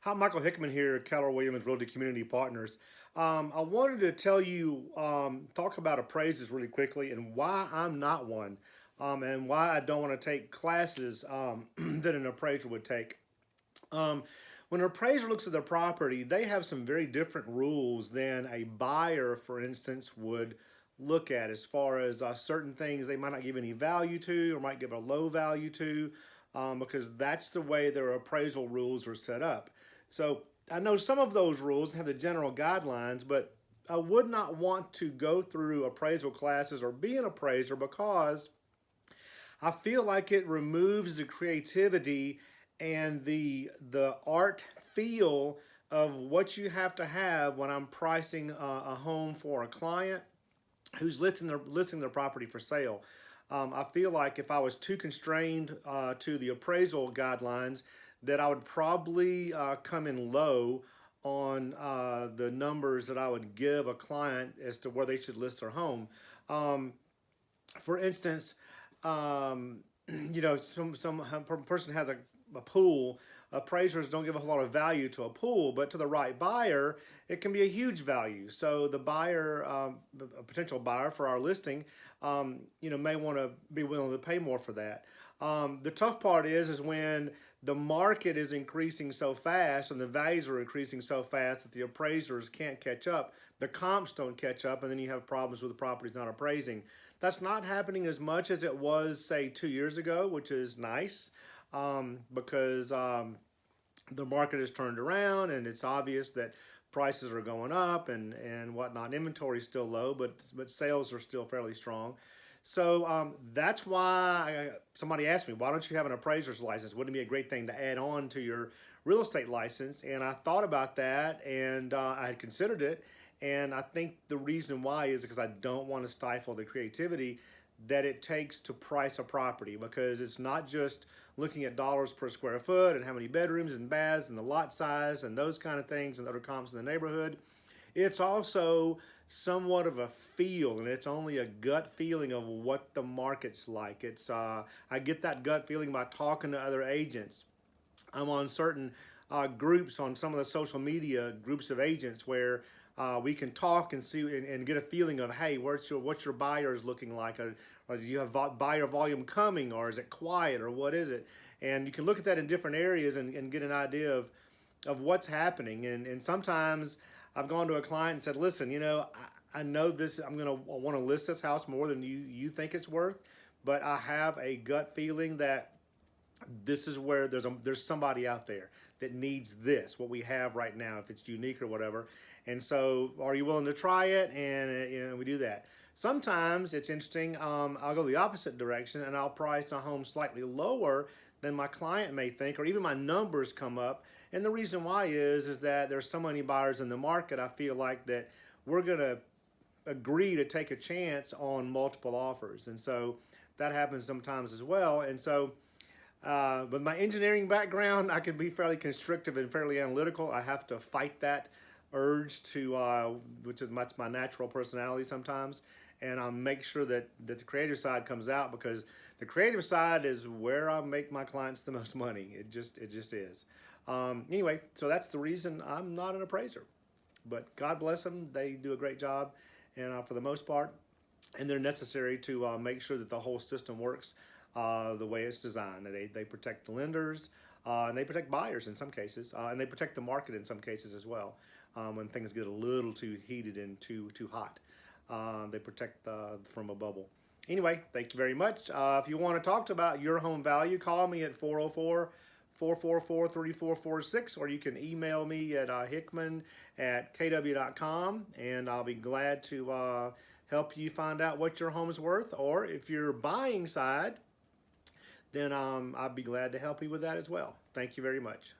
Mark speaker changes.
Speaker 1: Hi, Michael Hickman here, Keller Williams Realty Community Partners. I wanted to tell you, talk about appraisers really quickly and why I'm not one, and why I don't want to take classes that an appraiser would take. Um, when an appraiser looks at the property, they have some very different rules than a buyer, for instance, would look at as far as certain things they might not give any value to or might give a low value to because that's the way their appraisal rules are set up. So I know some of those rules have the general guidelines, but I would not want to go through appraisal classes or be an appraiser because I feel like it removes the creativity and the art feel of what you have to have when I'm pricing a home for a client who's listing their property for sale. I feel like if I was too constrained to the appraisal guidelines, that I would probably come in low on the numbers that I would give a client as to where they should list their home. Um, for instance, um, some person has a pool. Appraisers don't give a whole lot of value to a pool, but to the right buyer, it can be a huge value. So the buyer, a potential buyer for our listing, may want to be willing to pay more for that. The tough part is when the market is increasing so fast and the values are increasing so fast that the appraisers can't catch up. The comps don't catch up, and then you have problems with the properties not appraising. That's not happening as much as it was, say, 2 years ago, which is nice because the market has turned around and it's obvious that prices are going up and whatnot. Inventory is still low, but sales are still fairly strong. So that's why somebody asked me, why don't you have an appraiser's license? Wouldn't it be a great thing to add on to your real estate license? And I thought about that and I had considered it. And I think the reason why is because I don't want to stifle the creativity that it takes to price a property, because it's not just looking at dollars per square foot and how many bedrooms and baths and the lot size and those kind of things and other comps in the neighborhood. It's also somewhat of a feel, and it's only a gut feeling of what the market's like. It's I get that gut feeling by talking to other agents. I'm on certain groups on some of the social media groups of agents where we can talk and see and get a feeling of, hey, what's your buyers looking like, or do you have buyer volume coming, or is it quiet, or what is it? And you can look at that in different areas and get an idea of what's happening. And sometimes I've gone to a client and said, listen, I know this, I'm gonna want to list this house more than you think it's worth, but I have a gut feeling that this is where there's somebody out there that needs this, what we have right now, if it's unique or whatever. And so, are you willing to try it? And we do that. Sometimes it's interesting. I'll go the opposite direction and I'll price a home slightly lower than my client may think, or even my numbers come up. And the reason why is that there's so many buyers in the market. I feel like that we're gonna agree to take a chance on multiple offers, and so that happens sometimes as well. And so with my engineering background, I can be fairly constrictive and fairly analytical. I have to fight that urge to, which is my natural personality sometimes, and I make sure that the creative side comes out, because the creative side is where I make my clients the most money. It just is. Anyway, so that's the reason I'm not an appraiser. But God bless them; they do a great job, and for the most part, and they're necessary to make sure that the whole system works the way it's designed. They protect the lenders and they protect buyers in some cases, and they protect the market in some cases as well. When things get a little too heated and too hot, they protect from a bubble. Anyway, thank you very much. If you want to talk about your home value, call me at 404-444-3446, or you can email me at hickman@kw.com, and I'll be glad to help you find out what your home is worth. Or if you're buying side, then I'd be glad to help you with that as well. Thank you very much.